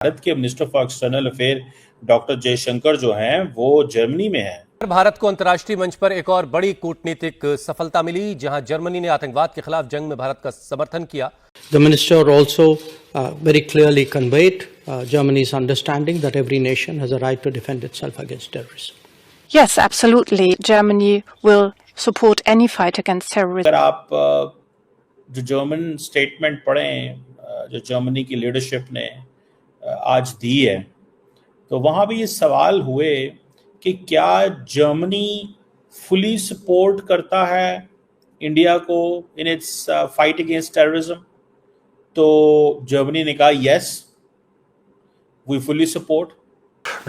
भारत के minister for external affair doctor Jaishankar जो हैं वो जर्मनी में हैं। भारत को अंतर्राष्ट्रीय मंच पर एक और बड़ी कूटनीतिक सफलता मिली, जहां जर्मनी ने आतंकवाद के खिलाफ जंग में भारत का समर्थन किया। The minister also very clearly conveyed Germany's understanding that every nation has a right to defend itself against terrorism. Yes, absolutely. Germany will support any fight against terrorism. अगर आप जो जर्मन स्टेटमेंट पढ़ें जो जर्मनी की leadership ने आज दी है, तो वहाँ भी ये सवाल हुए कि क्या जर्मनी फुली सपोर्ट करता है इंडिया को in its fight against terrorism. तो जर्मनी ने कहा yes, we fully support.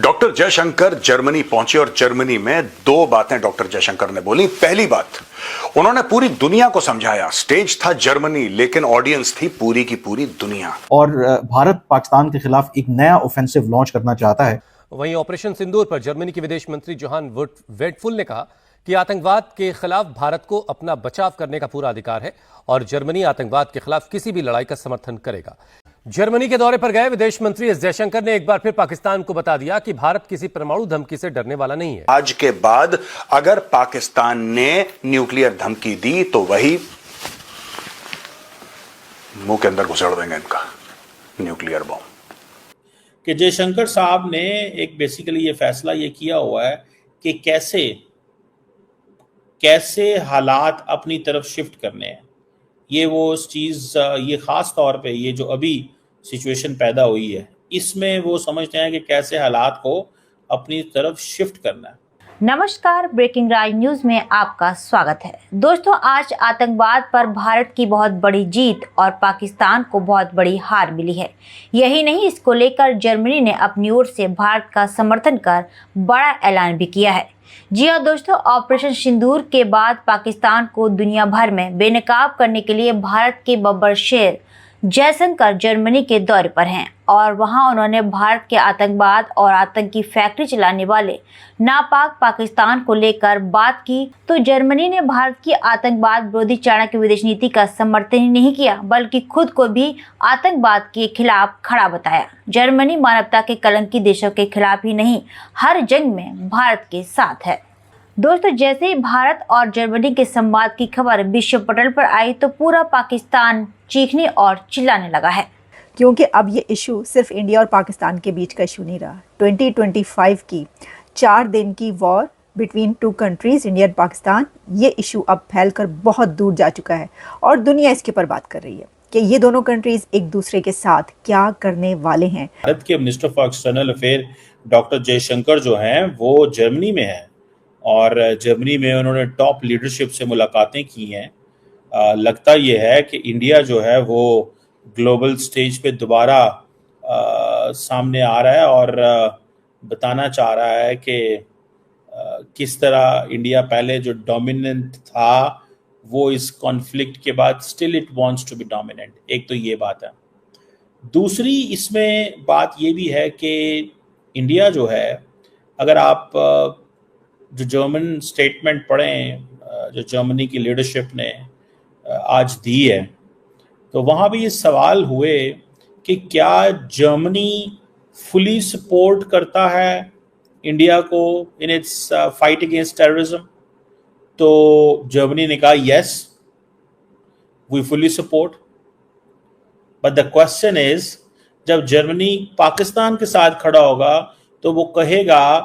Doctor Jaishankar Germany पहुंचे और जर्मनी में दो बातें डॉक्टर जयशंकर ने बोली। पहली बात, उन्होंने पूरी दुनिया को समझाया, स्टेज था जर्मनी लेकिन ऑडियंस थी पूरी की पूरी दुनिया। और भारत पाकिस्तान के खिलाफ एक नया ऑफेंसिव लॉन्च करना चाहता है। वहीं ऑपरेशन सिंदूर पर जर्मनी के विदेश मंत्री जोहान वेडफुल ने कहा कि आतंकवाद के खिलाफ भारत को अपना बचाव करने का पूरा अधिकार है और जर्मनी आतंकवाद के खिलाफ किसी भी लड़ाई का समर्थन करेगा। जर्मनी के दौरे पर गए विदेश मंत्री एस जयशंकर ने एक बार फिर पाकिस्तान को बता दिया कि भारत किसी परमाणु धमकी से डरने वाला नहीं है। आज के बाद अगर पाकिस्तान ने न्यूक्लियर धमकी दी तो वही मुंह के अंदर घुसेड़ देंगे इनका न्यूक्लियर बॉम्ब। कि जयशंकर साहब ने एक बेसिकली ये फैसला ये किया हुआ है कि कैसे हालात अपनी तरफ शिफ्ट करने हैं। ये वो चीज़, ये ख़ास तौर पे ये जो अभी सिचुएशन पैदा हुई है, इसमें वो समझते हैं कि कैसे हालात को अपनी तरफ शिफ्ट करना है। नमस्कार, ब्रेकिंग राज न्यूज में आपका स्वागत है। दोस्तों, आज आतंकवाद पर भारत की बहुत बड़ी जीत और पाकिस्तान को बहुत बड़ी हार मिली है। यही नहीं, इसको लेकर जर्मनी ने अपनी ओर से भारत का समर्थन कर बड़ा ऐलान भी किया है। जी हाँ दोस्तों, ऑपरेशन सिंदूर के बाद पाकिस्तान को दुनिया भर में बेनकाब करने के लिए भारत के बब्बर शेर जयशंकर जर्मनी के दौरे पर हैं और वहां उन्होंने भारत के आतंकवाद और आतंकी फैक्ट्री चलाने वाले नापाक पाकिस्तान को लेकर बात की। तो जर्मनी ने भारत की आतंकवाद विरोधी चाणक्य विदेश नीति का समर्थन ही नहीं किया, बल्कि खुद को भी आतंकवाद के खिलाफ खड़ा बताया। जर्मनी मानवता के कलंकी देशों के खिलाफ ही नहीं, हर जंग में भारत के साथ है। दोस्तों, जैसे ही भारत और जर्मनी के संवाद की खबर विश्व पटल पर आई तो पूरा पाकिस्तान चीखने और चिल्लाने लगा है, क्योंकि अब ये इशू सिर्फ इंडिया और पाकिस्तान के बीच का इशू नहीं रहा। 2025 की 4 दिन की war between two countries India और पाकिस्तान, ये इशू अब फैलकर बहुत दूर जा चुका है और दुनिया इसके ऊपर बात कर रही है कि ये दोनों कंट्रीज एक दूसरे के साथ क्या करने वाले हैं। भारत के minister for external affair doctor Jaishankar जो हैं वो जर्मनी में हैं और जर्मनी में उन्होंने टॉप लीडरशिप से मुलाकातें की हैं। लगता ये है कि इंडिया जो है वो ग्लोबल स्टेज पे दोबारा सामने आ रहा है और बताना चाह रहा है कि किस तरह इंडिया पहले जो डोमिनेंट था वो इस कॉन्फ्लिक्ट के बाद still it wants to be dominant. एक तो ये बात है। दूसरी इसमें बात ये भी है कि इंडिया जो है, अगर आप जो जर्मन स्टेटमेंट पढ़ें जो जर्मनी की लीडरशिप ने आज दी है, तो वहाँ भी ये सवाल हुए कि क्या जर्मनी फुली सपोर्ट करता है इंडिया को in its fight against terrorism. तो जर्मनी ने कहा yes, we fully support. But the question is, जब जर्मनी पाकिस्तान के साथ खड़ा होगा तो वो कहेगा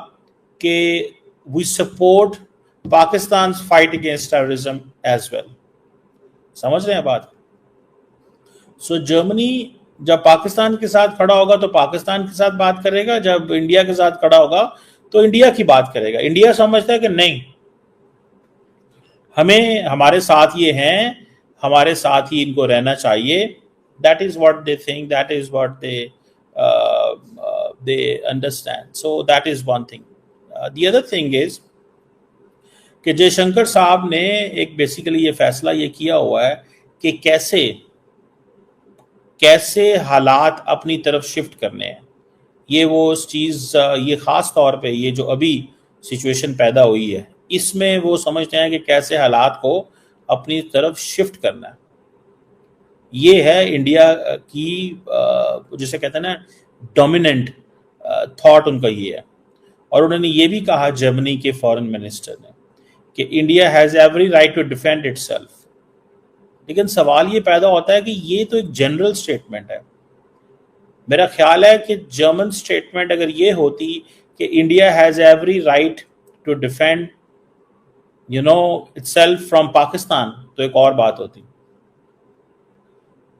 कि we support Pakistan's fight against terrorism as well। समझ रहे हैं बात? सो जर्मनी जब पाकिस्तान के साथ खड़ा होगा तो पाकिस्तान के साथ बात करेगा, जब इंडिया के साथ खड़ा होगा तो इंडिया की बात करेगा। इंडिया समझता है कि नहीं, हमें हमारे साथ ये हैं, हमारे साथ ही इनको रहना चाहिए। That is what they think, that is what they understand. So that is one thing. The other thing is कि जयशंकर साहब ने एक बेसिकली ये फैसला ये किया हुआ है कि कैसे हालात अपनी तरफ शिफ्ट करने हैं। ये वो चीज़, ये ख़ास तौर पे ये जो अभी सिचुएशन पैदा हुई है, इसमें वो समझते हैं कि कैसे हालात को अपनी तरफ शिफ्ट करना है। ये है इंडिया की जिसे कहते हैं ना डोमिनेंट थॉट उनका ये है। और उन्होंने ये भी कहा जर्मनी के फॉरेन मिनिस्टर ने कि India has every right to defend itself. लेकिन सवाल ये पैदा होता है कि ये तो एक जनरल स्टेटमेंट है। मेरा ख्याल है कि जर्मन स्टेटमेंट अगर ये होती कि India has every right to defend itself from Pakistan, तो एक और बात होती।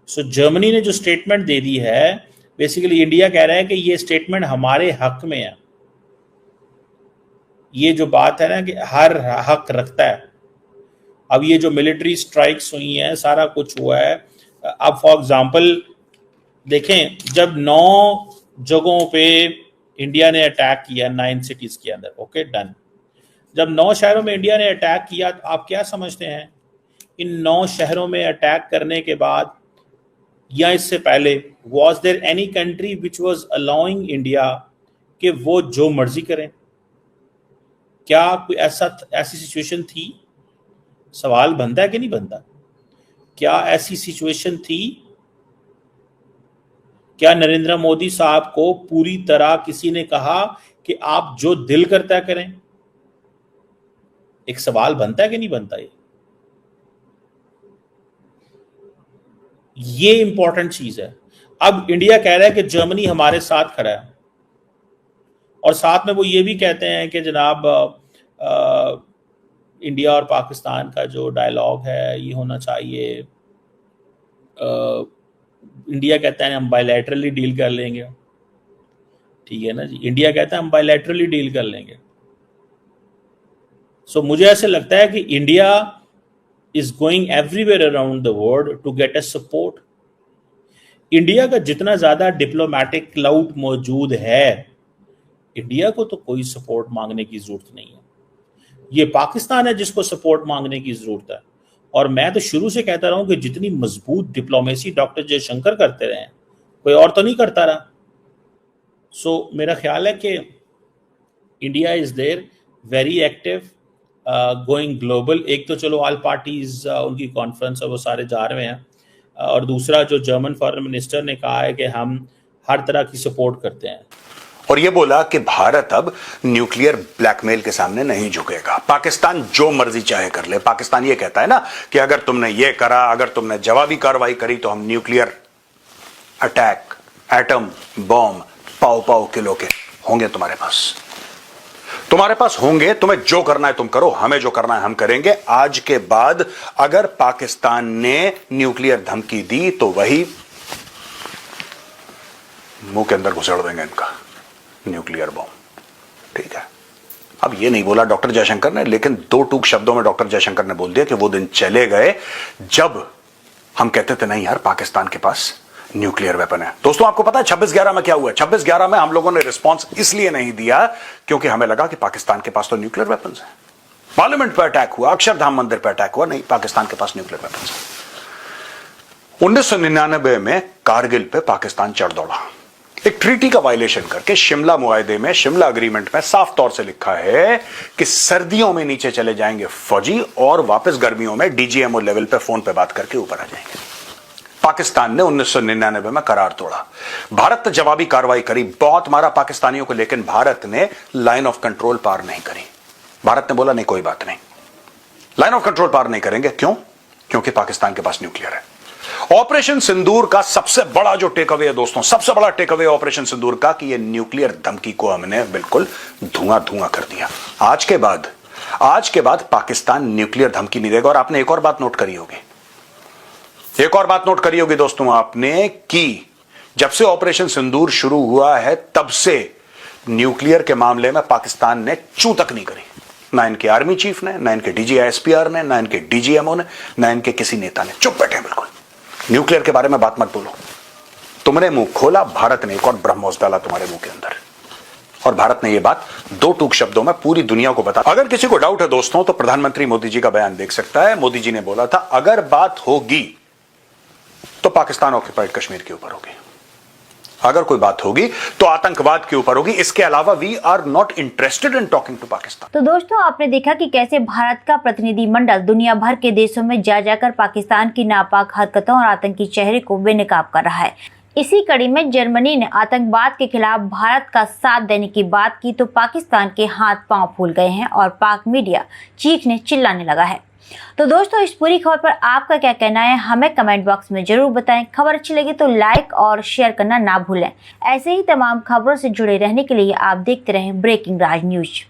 सो जर्मनी ने जो स्टेटमेंट दे दी है, बेसिकली इंडिया कह रहा है कि ये स्टेटमेंट हमारे हक में है। ये जो बात है ना कि हर हक रखता है। अब ये जो मिलिट्री स्ट्राइक्स हुई हैं, सारा कुछ हुआ है। अब फॉर एग्जांपल देखें, जब 9 जगहों पे इंडिया ने अटैक किया 9 सिटीज के अंदर, ओके डन। जब 9 शहरों में इंडिया ने अटैक किया, तो आप क्या समझते हैं इन 9 शहरों में अटैक करने के बाद या इससे पहले was there any country which was allowing India कि वो जो मर्जी करें? क्या कोई ऐसी सिचुएशन थी? सवाल बनता है कि नहीं बनता? क्या ऐसी सिचुएशन थी? क्या नरेंद्र मोदी साहब को पूरी तरह किसी ने कहा कि आप जो दिल करता करें? एक सवाल बनता है कि नहीं बनता? ये इंपॉर्टेंट चीज है। अब इंडिया कह रहा है कि जर्मनी हमारे साथ खड़ा है, और साथ में वो ये भी कहते हैं कि जनाब इंडिया और पाकिस्तान का जो डायलॉग है ये होना चाहिए। इंडिया कहता है हम बायलैटरली डील कर लेंगे, ठीक है ना जी। इंडिया कहता है हम बायलैटरली डील कर लेंगे। सो मुझे ऐसे लगता है कि India is going everywhere around the world to get a support. India का जितना ज्यादा डिप्लोमेटिक क्लाउड मौजूद है, इंडिया को तो कोई सपोर्ट मांगने की जरूरत नहीं है। ये पाकिस्तान है जिसको सपोर्ट मांगने की जरूरत है। और मैं तो शुरू से कहता रहा हूं कि जितनी मजबूत डिप्लोमेसी डॉक्टर जयशंकर करते रहे, कोई और तो नहीं करता रहा। सो मेरा ख्याल है कि India is there very active, going global. एक तो चलो ऑल पार्टीज उनकी कॉन्फ्रेंस है, वो सारे जा रहे हैं, और दूसरा जो जर्मन फॉरेन मिनिस्टर ने कहा है कि हम हर तरह की सपोर्ट करते हैं। और यह बोला कि भारत अब न्यूक्लियर ब्लैकमेल के सामने नहीं झुकेगा। पाकिस्तान जो मर्जी चाहे कर ले। पाकिस्तान ये कहता है ना कि अगर तुमने ये करा, अगर तुमने जवाबी कार्रवाई करी, तो हम nuclear attack, atom bomb pav pav kilo के होंगे तुम्हारे पास होंगे। तुम्हें जो करना है तुम करो, हमें जो करना है हम करेंगे। आज के बाद अगर पाकिस्तान ने न्यूक्लियर धमकी दी तो वही मुंह के अंदर घुसेड़ देंगे इनका न्यूक्लियर बॉम्ब, ठीक है। अब ये नहीं बोला डॉक्टर जयशंकर ने, लेकिन 2 टूक शब्दों में डॉक्टर जयशंकर ने बोल दिया कि वो दिन चले गए जब हम कहते थे नहीं यार पाकिस्तान के पास न्यूक्लियर वेपन है। दोस्तों आपको पता है 26/11 में क्या हुआ? 26/11 में हम लोगों ने रिस्पांस इसलिए नहीं दिया क्योंकि हमें लगा कि पाकिस्तान के पास तो न्यूक्लियर वेपन्स हैं। पार्लियामेंट पर अटैक हुआ, अक्षरधाम मंदिर पर अटैक हुआ, नहीं पाकिस्तान के पास न्यूक्लियर वेपन्स हैं। 1999 में कारगिल पे पाकिस्तान चढ़ दौड़ा, एक ट्रीटी का वायलेशन करके। शिमला मुआहदे में, शिमला अग्रीमेंट में साफ तौर से लिखा है कि सर्दियों में नीचे चले जाएंगे फौजी और वापस गर्मियों में डीजीएमओ लेवल पे फोन पे बात करके ऊपर आ जाएंगे। पाकिस्तान ने 1999 में करार तोड़ा। भारत ने जवाबी कार्रवाई करी, बहुत मारा पाकिस्तानियों को, लेकिन भारत ने लाइन ऑफ कंट्रोल पार नहीं करी। भारत ने बोला नहीं कोई बात नहीं, लाइन ऑफ कंट्रोल पार नहीं करेंगे। क्यों? क्योंकि पाकिस्तान के पास न्यूक्लियर है। ऑपरेशन सिंदूर का सबसे बड़ा जो टेक अवे है दोस्तों, सबसे बड़ा टेक अवे ऑपरेशन सिंदूर का कि ये न्यूक्लियर धमकी को हमने बिल्कुल धुआं धुआं कर दिया। आज के बाद पाकिस्तान न्यूक्लियर धमकी नहीं देगा। और आपने एक और बात नोट करी होगी, दोस्तों आपने, कि जब से ऑपरेशन सिंदूर शुरू हुआ है तब से न्यूक्लियर के मामले में पाकिस्तान ने चू तक नहीं करी। ना इनके आर्मी चीफ ने, ना इनके DGISPR ने, ना इनके DGMO ने, ना इनके किसी नेता ने। चुप बैठे बिल्कुल, न्यूक्लियर के बारे में बात मत बोलो। तुमने मुंह खोला, भारत ने एक और ब्रह्मोस डाला तुम्हारे मुंह के अंदर, और भारत ने यह बात 2 टूक शब्दों में पूरी दुनिया को बता। अगर किसी को डाउट है दोस्तों तो प्रधानमंत्री मोदी जी का बयान देख सकता है। मोदी जी ने बोला था अगर बात होगी तो पाकिस्तान ऑक्युपाइड कश्मीर के ऊपर होगी, अगर कोई बात होगी तो आतंकवाद के ऊपर होगी। इसके अलावा we are not interested in talking to Pakistan. तो दोस्तों आपने देखा कि कैसे भारत का प्रतिनिधिमंडल दुनिया भर के देशों में जा जाकर पाकिस्तान की नापाक हरकतों और आतंकी चेहरे को बेनकाब कर रहा है। इसी कड़ी में जर्मनी ने आतंकवाद के खिलाफ भारत का साथ देने की बात की तो पाकिस्तान के हाथ पांव फूल गए हैं और पाक मीडिया चीखने चिल्लाने लगा है। तो दोस्तों, इस पूरी खबर पर आपका क्या कहना है हमें कमेंट बॉक्स में जरूर बताएं। खबर अच्छी लगी तो लाइक और शेयर करना ना भूलें। ऐसे ही तमाम खबरों से जुड़े रहने के लिए आप देखते रहें ब्रेकिंग राज न्यूज।